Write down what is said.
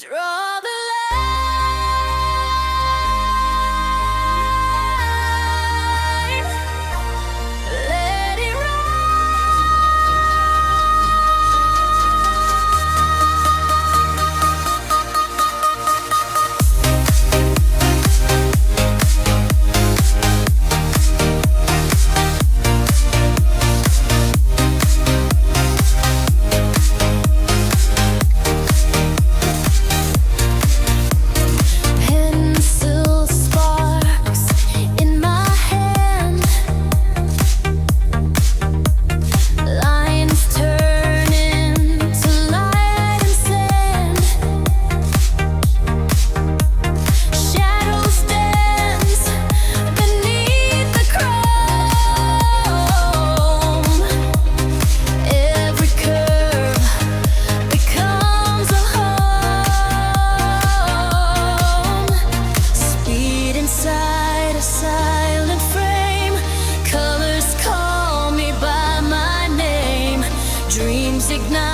Draw the line, let it pencil sparks in my hand, lines turn into light and sand, shadows dance beneath the chrome, every curve becomes a home, speed inside a silent frame, colors call me by my name, dreams ignite